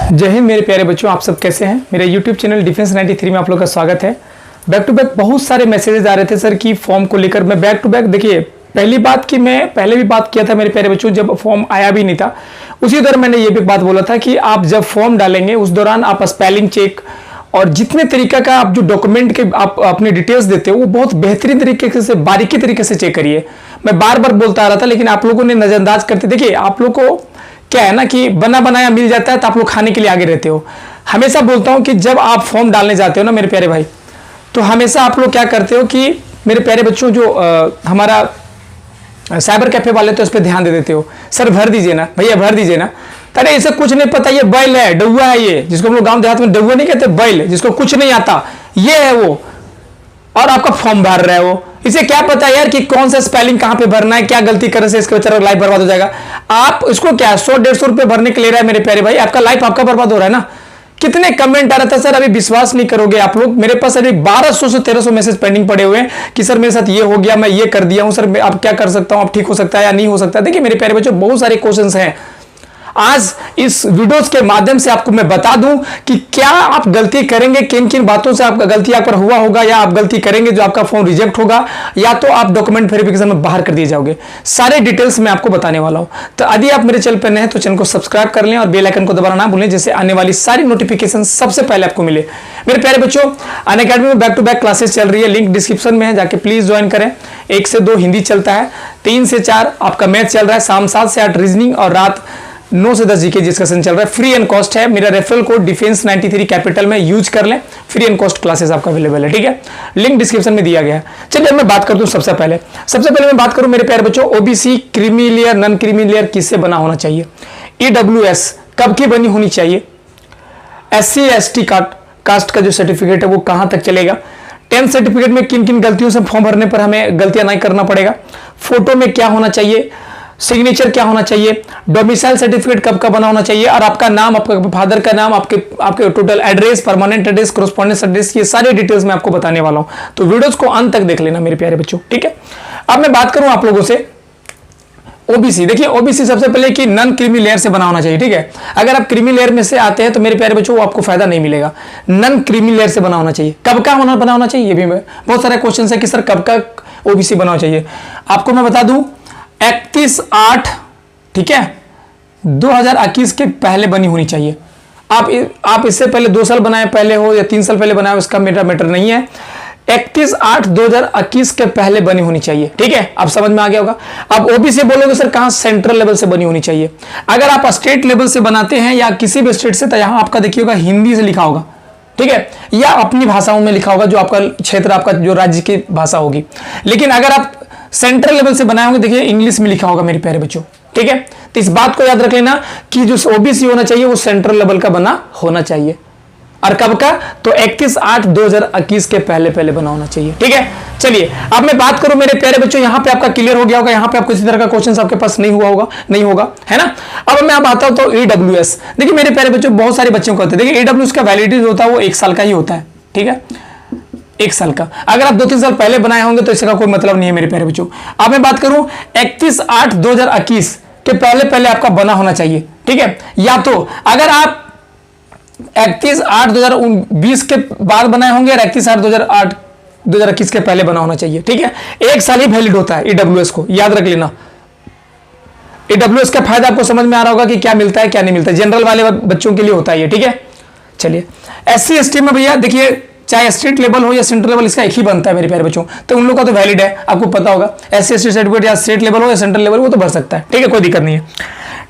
जय हिंद मेरे प्यारे बच्चों, आप सब कैसे हैं। मेरे YouTube चैनल डिफेंस 93 में आप लोग का स्वागत है। बैक टू बैक बहुत सारे मैसेजेस आ रहे थे सर कि फॉर्म को लेकर। मैं बैक टू बैक देखिए, पहली बात कि मैं पहले भी बात किया था मेरे प्यारे बच्चों, जब फॉर्म आया भी नहीं था उसी दौरान मैंने ये भी बात बोला था कि आप जब फॉर्म डालेंगे उस दौरान आप स्पेलिंग चेक और जितने तरीका का आप जो डॉक्यूमेंट के आप अपने डिटेल्स देते हो वो बहुत बेहतरीन तरीके से बारीकी तरीके से चेक करिए। मैं बार बार बोलता आ रहा था लेकिन आप लोगों ने नजरअंदाज करते। देखिए आप लोग को क्या है ना कि बना बनाया मिल जाता है तो आप लोग खाने के लिए आगे रहते हो। हमेशा बोलता हूं कि जब आप फॉर्म डालने जाते हो ना मेरे प्यारे भाई, तो हमेशा आप लोग क्या करते हो कि मेरे प्यारे बच्चों जो हमारा साइबर कैफे वाले तो उस पर ध्यान दे देते हो, सर भर दीजिए ना भैया, भर दीजिए ना। अरे इसे कुछ नहीं पता, ये बैल है, डौआ है, ये जिसको हम लोग गांव देहात में डौआ नहीं कहते, बैल जिसको कुछ नहीं आता ये है वो, और आपका फॉर्म भर रहे हो। इसे क्या पता यार कि कौन सा स्पेलिंग कहां पे भरना है, क्या गलती करने से इसका बेचारा लाइफ बर्बाद हो जाएगा। आप इसको क्या 100-150 रुपए भरने के ले रहा है मेरे प्यारे भाई, आपका लाइफ आपका बर्बाद हो रहा है ना। कितने कमेंट आ रहा था सर, अभी विश्वास नहीं करोगे आप लोग, मेरे पास अभी 1200 से 1300 मैसेज पेंडिंग पड़े हुए हैं कि सर मेरे साथ ये हो गया, मैं ये कर दिया हूं सर, आप क्या कर सकता हूं, आप ठीक हो सकता है या नहीं हो सकता। देखिए मेरे प्यारे बच्चों बहुत सारे क्वेश्चंस हैं। आज इस वीडियोस के माध्यम से आपको मैं बता दूं कि क्या आप गलती करेंगे, किन किन बातों से आपका गलती आप पर हुआ होगा, या आप गलती करेंगे जो आपका फॉर्म रिजेक्ट होगा, या तो आप डॉक्यूमेंट वेरिफिकेशन में बाहर कर दिए जाओगे। सारे डिटेल्स मैं आपको बताने वाला हूं। तो यदि आप मेरे चैनल पर नए हैं तो चैनल को सब्सक्राइब कर लें और बेल आइकन को दबाना ना भूलें, जिससे आने वाली सारी नोटिफिकेशन सबसे पहले आपको मिले। मेरे प्यारे बच्चों, अनअकैडमी में बैक टू बैक क्लासेस चल रही है, लिंक डिस्क्रिप्शन में है, जाके प्लीज ज्वाइन करें। 1 से 2 हिंदी चलता है, 3 से 4 आपका मैथ चल रहा है, शाम 7 से 8 रीजनिंग और रात 9 से 10 जीके डिस्कशन चल रहा है। फ्री एंड कॉस्ट है। मेरा रेफरल कोड डिफेंस 93 कैपिटल में यूज कर लें, फ्री एंड कॉस्ट क्लासेस आपका अवेलेबल है, ठीक है। लिंक डिस्क्रिप्शन में दिया गया है। चलिए मैं बात कर दूं सबसे पहले मैं बात करूं मेरे प्यारे बच्चों, OBC creamy layer non creamy layer किससे बना होना चाहिए, ईडब्ल्यूएस कब की बनी होनी चाहिए, SC ST कास्ट का जो सर्टिफिकेट है वो कहां तक चलेगा, 10th सर्टिफिकेट में किन किन गलतियों से फॉर्म भरने पर हमें गलतियां नहीं करना पड़ेगा, फोटो में क्या होना चाहिए, सिग्नेचर क्या होना चाहिए, डोमिसाइल सर्टिफिकेट कब का बना होना चाहिए, और आपका नाम, आपका फादर का नाम, आपके total address, permanent address, correspondence address, ये सारे डिटेल्स मैं आपको बताने वाला हूं। तो वीडियोस को अंत तक देख लेना मेरे प्यारे बच्चों, ठीक है। अब मैं बात करूं आप लोगों से ओबीसी। देखिए ओबीसी सबसे पहले कि नॉन क्रीमी लेयर से बना होना चाहिए, ठीक है। अगर आप क्रीमी लेयर में से आते हैं तो मेरे प्यारे बच्चों वो आपको फायदा नहीं मिलेगा। नॉन क्रीमी लेयर से बना होना चाहिए। कब का बना होना चाहिए, ये भी बहुत सारे क्वेश्चन है कि सर कब का ओबीसी बना होना चाहिए। आपको मैं बता दूं 31/8 ठीक है 2021 के पहले बनी होनी चाहिए। आप इससे पहले 2 साल बनाए पहले हो या 3 साल पहले बनाए हो, इसका मैटर नहीं है। 31/8/2021 के पहले बनी होनी चाहिए, ठीक है। आप समझ में आ गया होगा। अब ओबीसी बोलोगे सर कहां, सेंट्रल लेवल से बनी होनी चाहिए। अगर आप स्टेट लेवल से बनाते हैं या किसी भी स्टेट से, तो यहां आपका देखिएगा हिंदी से लिखा होगा, ठीक है, या अपनी भाषाओं में लिखा होगा, जो आपका क्षेत्र, आपका जो राज्य की भाषा होगी। लेकिन अगर आप सेंट्रल लेवल से बनाए होंगे, देखिए इंग्लिश में लिखा होगा मेरे प्यारे बच्चों, ठीक है। तो इस बात को याद रख लेना कि जो ओबीसी होना चाहिए वो सेंट्रल लेवल का बना होना चाहिए। और कब का, तो 31/8/2021 के पहले बना होना चाहिए, ठीक है। चलिए अब मैं बात करूं मेरे प्यारे बच्चों, यहां पे आपका क्लियर हो गया होगा, यहां पे आपको किसी तरह का क्वेश्चन आपके पास नहीं होगा, है ना। अब मैं आता हूं तो ईडब्ल्यूएस। देखिए मेरे प्यारे बच्चों बहुत सारे बच्चों को होते हैं, देखिए ईडब्ल्यूएस का वैलिडिटी होता है वो 1 साल का ही होता है, ठीक है, 1 साल का। अगर आप 2-3 साल पहले बनाए होंगे तो इसका कोई मतलब नहीं है मेरे प्यारे बच्चों। अब मैं बात करूं 31/8/2021 के पहले आपका बना होना चाहिए, ठीक है। या तो अगर आप 31/8/2020 के बाद बनाए होंगे और 31/8/2021 के पहले बना होना चाहिए, ठीक है। 1 साल ही वैलिड होता है ईडब्ल्यूएस को, याद रख लेना। ईडब्ल्यूएस का फायदा आपको समझ में आ रहा होगा कि क्या मिलता है क्या नहीं मिलता है, जनरल वाले बच्चों के लिए होता है ये, ठीक है। चलिए SC ST में भैया देखिए चाहे स्टेट लेवल हो या सेंट्रल लेवल, इसका एक ही बनता है मेरे प्यारे बच्चों, तो उन लोगों का तो वैलिड है, आपको पता होगा। SC ST सर्टिफिकेट या स्टेट लेवल हो या सेंट्रल लेवल वो तो भर सकता है, ठीक है, कोई दिक्कत नहीं है।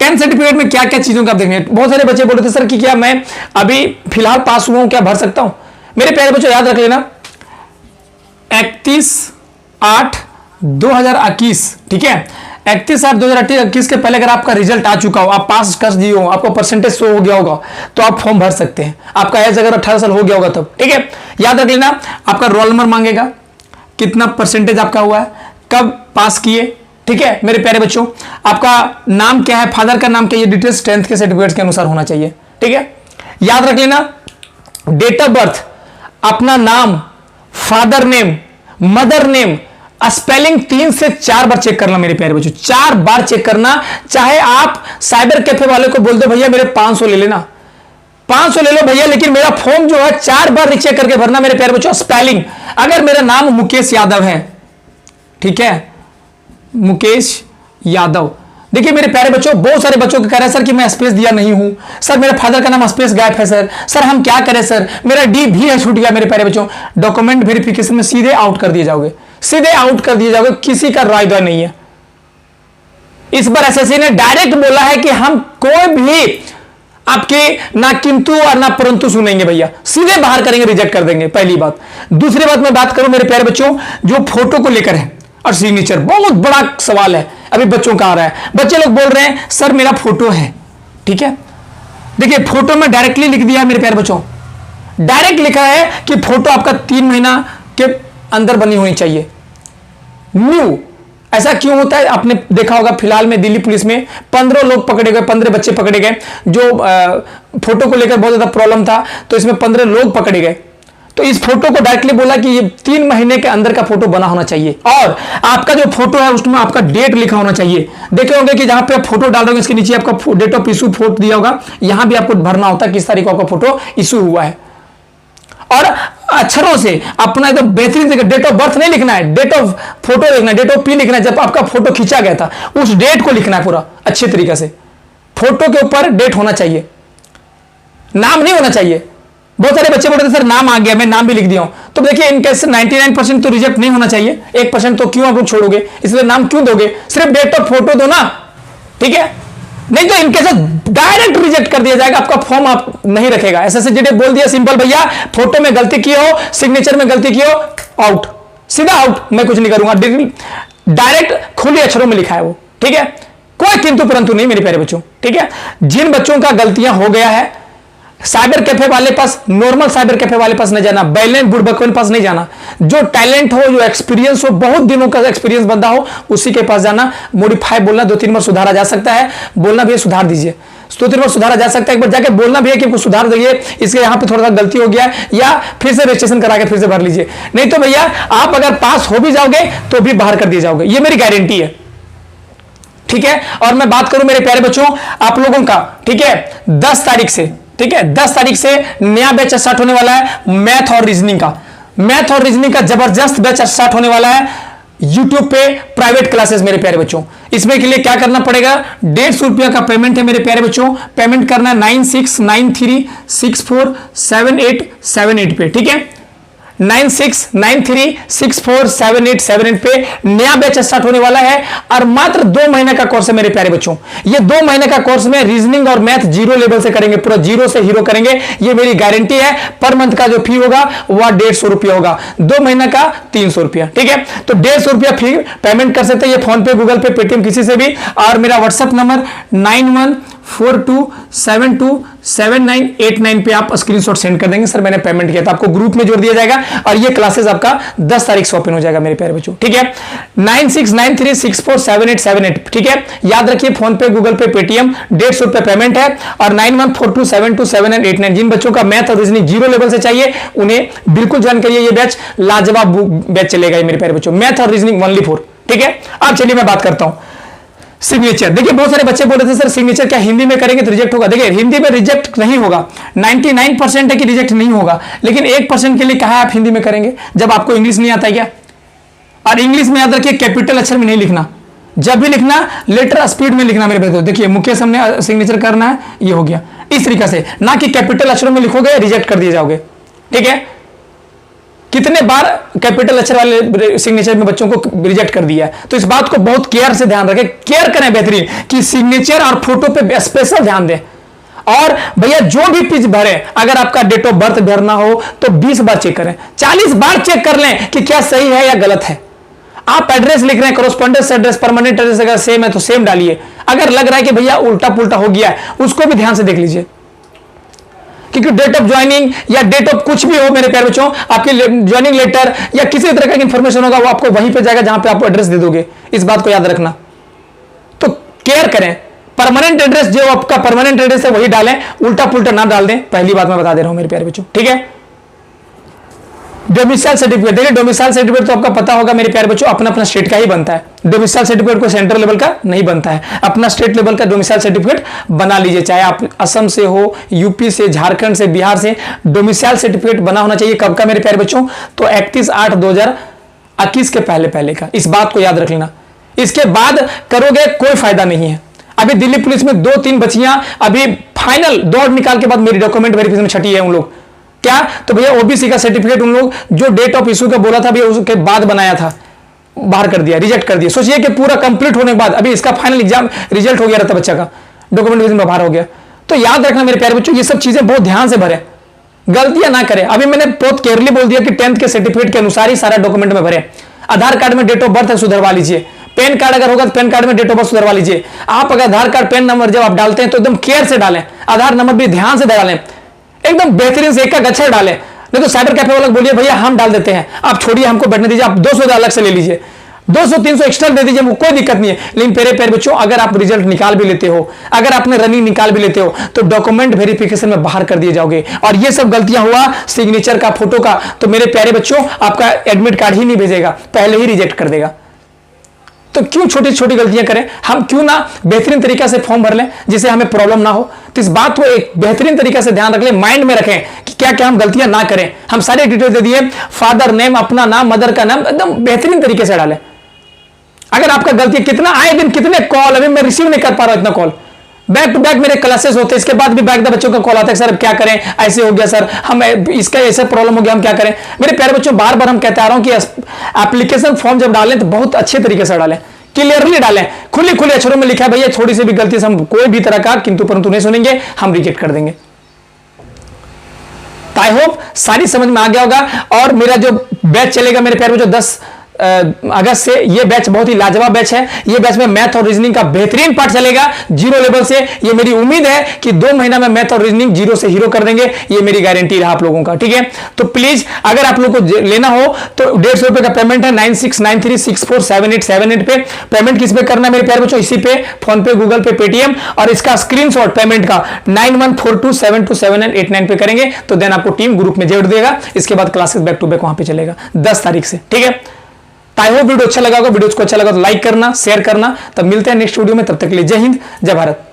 10th सर्टिफिकेट में क्या क्या चीजों का आप देखेंगे, बहुत सारे बच्चे बोल रहे थे सर कि क्या मैं अभी फिलहाल पास हुआ हूं, क्या भर सकता हूं। मेरे प्यारे बच्चों याद रख लेना 31/8/2021, ठीक है, 31/8/2021 के पहले अगर आपका रिजल्ट आ चुका हो, आप पास कर दिए हो, आपको परसेंटेज शो हो गया होगा, तो आप फॉर्म भर सकते हैं। आपका एज अगर 18 साल हो गया होगा तब, ठीक है। याद रख लेना आपका रोल नंबर मांगेगा, कितना परसेंटेज आपका हुआ है, कब पास किए, ठीक है। मेरे प्यारे बच्चों आपका नाम क्या है, फादर का नाम क्या, ये डिटेल्स 10th के सर्टिफिकेट के अनुसार होना चाहिए, ठीक है। याद रख लेना डेट ऑफ बर्थ, अपना नाम, father name, mother name, spelling 3 से 4 बार चेक करना मेरे प्यारे बच्चों, 4 बार चेक करना। चाहे आप साइबर कैफे वाले को बोल दो भैया मेरे 500 ले लेना, 500 ले लो भैया, लेकिन मेरा फॉर्म जो है 4 बार रीचेक करके भरना मेरे प्यारे बच्चों। स्पेलिंग, अगर मेरा नाम मुकेश यादव है, ठीक है, मुकेश यादव, देखिए मेरे प्यारे बच्चों, बहुत सारे बच्चों को कह रहे हैं सर कि मैं स्पेस दिया नहीं हूं, सर मेरे फादर का नाम स्पेस गायब है, सर हम क्या करें, सर मेरा डी भी है छूट गया। मेरे प्यारे बच्चों, डॉक्यूमेंट वेरिफिकेशन में सीधे आउट कर दिए जाओगे, सीधे आउट कर दिए जाओगे, किसी का राय द्वार नहीं है। इस बार एसएससी ने डायरेक्ट बोला है कि हम कोई भी आपके ना किंतु और ना परंतु सुनेंगे भैया, सीधे बाहर करेंगे, रिजेक्ट कर देंगे, पहली बात। दूसरी बात मैं बात करूं मेरे प्यारे बच्चों, जो फोटो को लेकर है और सिग्नेचर, बहुत बड़ा सवाल है अभी बच्चों का आ रहा है। बच्चे लोग बोल रहे हैं सर मेरा फोटो है, ठीक है, देखिए फोटो में डायरेक्टली लिख दिया है मेरे प्यारे बच्चों, डायरेक्ट लिखा है कि फोटो आपका 3 महीना के अंदर बनी होनी चाहिए, न्यू। ऐसा क्यों होता है, आपने देखा होगा फिलहाल में दिल्ली पुलिस में 15 लोग पकड़े गए, 15 बच्चे पकड़े गए, जो फोटो को लेकर बहुत ज्यादा प्रॉब्लम था, तो इसमें 15 लोग पकड़े गए। तो इस फोटो को डायरेक्टली बोला कि ये 3 महीने के अंदर का फोटो बना होना चाहिए, और आपका जो फोटो है उसमें आपका डेट लिखा होना चाहिए। देखे होंगे कि जहां पे आप फोटो डाल रहे हो इसके नीचे आपका डेट ऑफ इशू फोटो दिया होगा, यहां भी आपको भरना होता है किस तारीख को आपका फोटो इशू हुआ है, और अक्षरों से अपना एकदम बेहतरीन से डेट ऑफ बर्थ नहीं लिखना है, डेट ऑफ फोटो लिखना है, डेट ऑफ पी लिखना है, जब आपका फोटो खींचा गया था उस डेट को लिखना है पूरा अच्छे तरीके से। फोटो के ऊपर डेट होना चाहिए, नाम नहीं होना चाहिए। बहुत सारे बच्चे बोलते हैं सर नाम आ गया, मैं नाम भी लिख दिया हूं, तो देखिए इनके 99% तो रिजेक्ट नहीं होना चाहिए, 1% तो क्यों आप लोग छोड़ोगे, इसलिए नाम क्यों दोगे, सिर्फ डेट ऑफ फोटो दो ना, ठीक है, नहीं तो इनके साथ डायरेक्ट रिजेक्ट कर दिया जाएगा, आपका फॉर्म आप नहीं रखेगा। एसएससी बोल दिया सिंपल भैया, फोटो में गलती की हो, सिग्नेचर में गलती की हो, आउट, सीधा आउट, मैं कुछ नहीं करूंगा, डायरेक्ट खुले अक्षरों में लिखा है वो, ठीक है, कोई किंतु परंतु नहीं मेरे प्यारे बच्चों, ठीक है। जिन बच्चों का गलतियां हो गया है, साइबर कैफे वाले पास, नॉर्मल साइबर कैफे वाले पास नहीं जाना, बैलेंस बुड़बक वाले पास नहीं जाना, जो टैलेंट हो, जो एक्सपीरियंस हो, बहुत दिनों का एक्सपीरियंस बंदा हो, उसी के पास जाना। मॉडिफाई बोलना 2-3 बार सुधारा जा सकता है, बोलना भी सुधार दीजिए, 2-3 बार सुधारा जा सकता है, एक बार जाके बोलना भी है कि कुछ सुधार दीजिए, इसके यहाँ पे थोड़ा सा गलती हो गया है, या फिर से रजिस्ट्रेशन करा के फिर से भर लीजिए। नहीं तो भैया आप अगर पास हो भी जाओगे तो भी बाहर कर दिए जाओगे, ये मेरी गारंटी है, ठीक है। और मैं बात करूं मेरे प्यारे बच्चों आप लोगों का, ठीक है, 10 तारीख से, ठीक है, 10 तारीख से नया बैच स्टार्ट होने वाला है मैथ और रीजनिंग का। मैथ और रीजनिंग का जबरदस्त बैच स्टार्ट होने वाला है यूट्यूब पे, प्राइवेट क्लासेस मेरे प्यारे बच्चों। इसमें के लिए क्या करना पड़ेगा, 150 रुपया का पेमेंट है मेरे प्यारे बच्चों, पेमेंट करना है 9693647878 पे, ठीक है, 9693647878 पे नया बैच स्टार्ट होने वाला है, और मात्र 2 महीने का कोर्स है मेरे प्यारे बच्चों। ये 2 महीने का कोर्स में रीजनिंग और मैथ 0 लेवल से करेंगे, पूरा 0 से हीरो करेंगे, ये मेरी गारंटी है। पर मंथ का जो फी होगा वह 150 रुपया होगा, 2 महीने का 300 रुपया, ठीक है। तो 150 रुपया फी पेमेंट कर सकते हैं, ये फोन पे, गूगल पे, पेटीएम, किसी से भी। और मेरा व्हाट्सएप नंबर 9142727989 पे आप स्क्रीनशॉट सेंड कर देंगे, सर मैंने पेमेंट किया था, आपको ग्रुप में जोड़ दिया जाएगा, और ये क्लासेस आपका 10 तारीख से ओपन हो जाएगा मेरे प्यारे बच्चों, ठीक है। 9693647878, ठीक है, याद रखिए, फोन पे, गूगल पे, पेटीएम, 150 रुपया पेमेंट है, और 9142727989। जिन बच्चों का मैथ और रीजनिंग 0 लेवल से चाहिए उन्हें बिल्कुल ज्वाइन करिए, ये बैच लाजवाब बैच चलेगा मेरे प्यारे बच्चों, मैथ और रीजनिंग ओनली फॉर, ठीक है। अब चलिए मैं बात करता हूं सिग्नेचर। देखिए बहुत सारे बच्चे बोल रहे थे सर सिग्नेचर क्या हिंदी में करेंगे तो रिजेक्ट होगा। देखिए हिंदी में रिजेक्ट नहीं होगा, 99% है कि रिजेक्ट नहीं होगा, लेकिन 1% के लिए कहा आप हिंदी में करेंगे, जब आपको इंग्लिश नहीं आता है क्या। और इंग्लिश में याद रखिए कैपिटल अक्षर में नहीं लिखना, जब भी लिखना लेटर स्पीड में लिखना मेरे बच्चों। देखिए मुकेश हमने सिग्नेचर करना है, ये हो गया इस तरीके से, ना कि कैपिटल अक्षरों में लिखोगे रिजेक्ट कर दिए जाओगे, ठीक है। कितने बार कैपिटल अक्षर वाले सिग्नेचर में बच्चों को रिजेक्ट कर दिया है, तो इस बात को बहुत केयर से ध्यान रखें, केयर करें बेहतरीन, कि सिग्नेचर और फोटो पे स्पेशल ध्यान दें। और भैया जो भी पेज भरे, अगर आपका डेट ऑफ बर्थ भरना हो तो 20 बार चेक करें, 40 बार चेक कर लें कि क्या सही है या गलत है। आप एड्रेस लिख रहे हैं, कॉरेस्पॉन्डेंस एड्रेस, परमानेंट एड्रेस अगर सेम है तो सेम डालिए, अगर लग रहा है कि भैया उल्टा पुल्टा हो गया है उसको भी ध्यान से देख लीजिए, क्योंकि डेट ऑफ ज्वाइनिंग या डेट ऑफ कुछ भी हो मेरे प्यारे बच्चों, आपके ज्वाइनिंग लेटर या किसी तरह का इंफॉर्मेशन होगा वो आपको वहीं पे जाएगा जहां पे आप एड्रेस दे दोगे, इस बात को याद रखना। तो केयर करें, परमानेंट एड्रेस जो आपका परमानेंट एड्रेस है वही डालें, उल्टा पुल्टा ना डाल दें, पहली बात मैं बता दे रहा हूं मेरे प्यारे बच्चों, ठीक है। डोमिसाइल सर्टिफिकेट, देखिए डोमिसाइल सर्टिफिकेट तो आपका पता होगा मेरे प्यारे बच्चों, अपना अपना स्टेट का ही बनता है। डोमिसाइल सर्टिफिकेट को सेंट्रल लेवल का नहीं बनता है, अपना स्टेट लेवल का डोमिसाइल सर्टिफिकेट बना लीजिए, चाहे आप असम से हो, यूपी से, झारखंड से, बिहार से, डोमिसाइल सर्टिफिकेट बना होना चाहिए। कब का मेरे प्यारे बच्चों? तो 31/8/2021 के पहले पहले का, इस बात को याद रख लेना। इसके बाद करोगे कोई फायदा नहीं है। अभी दिल्ली पुलिस में 2-3 बच्चियां अभी फाइनल दौड़ निकाल के बाद मेरी डॉक्यूमेंट वेरिफिकेशन में छठी है उन लोग। क्या? तो भैया ओबीसी का सर्टिफिकेट उन लोग जो डेट ऑफ इशू का बोला था भैया उसके बाद बनाया था, बाहर कर दिया, रिजेक्ट कर दिया। सोचिए कि पूरा कंप्लीट होने के बाद अभी इसका फाइनल एग्जाम रिजल्ट हो गया रहता बच्चा का, डॉक्यूमेंट में बाहर हो गया। तो याद रखना मेरे प्यारे बच्चों, ये सब चीजें बहुत ध्यान से भरे, गलतियां ना करें। अभी मैंने बहुत केयरली बोल दिया कि 10th के सर्टिफिकेट के अनुसार ही सारा डॉक्यूमेंट में भरे। आधार कार्ड में डेट ऑफ बर्थ सुधरवा लीजिए, पैन कार्ड अगर होगा तो पैन कार्ड में डेट ऑफ बर्थ सुधरवा लीजिए। आप अगर आधार कार्ड पैन नंबर जब आप डालते हैं तो एकदम केयर से डालें, आधार नंबर भी ध्यान से डालें, एकदम बेहतरीन से एक एक अक्षर डालें। नहीं तो साइबर कैफे वाला बोलिए भैया हम डाल देते हैं, आप छोड़िए हमको बैठने दीजिए, आप 200 अलग से ले लीजिए, 200-300 एक्स्ट्रा दे दीजिए, कोई दिक्कत नहीं है। लेकिन प्यारे बच्चों, अगर आप रिजल्ट निकाल भी लेते हो, अगर आपने रनिंग निकाल भी लेते हो, तो डॉक्यूमेंट वेरिफिकेशन में बाहर कर दिए जाओगे। और ये सब गलतियां हुआ सिग्नेचर का, फोटो का, तो मेरे प्यारे बच्चों आपका एडमिट कार्ड ही नहीं भेजेगा, पहले ही रिजेक्ट कर देगा। तो क्यों छोटी छोटी गलतियां करें? हम क्यों ना बेहतरीन तरीका से फॉर्म भर लें जिससे हमें प्रॉब्लम ना हो। तो इस बात को एक बेहतरीन तरीके से ध्यान रख लें, माइंड में रखें कि क्या क्या हम गलतियां ना करें। हम सारे डिटेल दे दिए, फादर नेम, अपना नाम, मदर का नाम, एकदम बेहतरीन तरीके से डालें। अगर आपका गलती, कितना आए दिन कितने कॉल, अभी मैं रिसीव नहीं कर पा रहा हूं इतना कॉल, बैक टू बैक मेरे क्लासेस होते हैं, इसके बाद भी बैक द बच्चों का कॉल आता है, सर क्या करें, ऐसे हो गया सर, हम इसका ऐसा प्रॉब्लम हो गया, हम क्या करें। मेरे प्यारे बच्चों, बार बार हम कहते आ रहा हूं कि एप्लीकेशन फॉर्म जब डालें तो बहुत अच्छे तरीके से डालें, क्लियरली डालें, खुले खुले अक्षरों में लिखा है भैया, थोड़ी सी भी गलती से हम कोई भी तरह का किंतु परंतु नहीं सुनेंगे, हम रिजेक्ट कर देंगे। आई होप सारी समझ में आ गया होगा। और मेरा जो बैच चलेगा मेरे प्यारे बच्चों 10 अगस्त से, ये बैच बहुत ही लाजवाब बैच है। ये बैच में मैथ और रीजनिंग का बेहतरीन पार्ट चलेगा 0 लेवल से। ये मेरी उम्मीद है कि 2 महीना में मैथ और रीजनिंग 0 से हीरो कर देंगे, ये मेरी गारंटी रहा आप लोगों का, ठीक है। तो प्लीज अगर आप लोगों को लेना हो तो 150 रुपए का पेमेंट है, 9693647878 पे। पेमेंट किस पे करना है मेरे प्यारे बच्चों? इसी पे, फोन पे, गूगल पे, पेटीएम, और इसका स्क्रीनशॉट पेमेंट का 9142727889 पे करेंगे तो देन आपको टीम ग्रुप में जोड़ देगा। इसके बाद क्लासेस बैक टू बैक वहां पे चलेगा 10 तारीख से, ठीक है। आई होप वीडियो अच्छा लगा होगा। वीडियो को अच्छा लगा तो लाइक करना, शेयर करना। तब मिलते हैं नेक्स्ट वीडियो में, तब तक के लिए जय हिंद, जय भारत।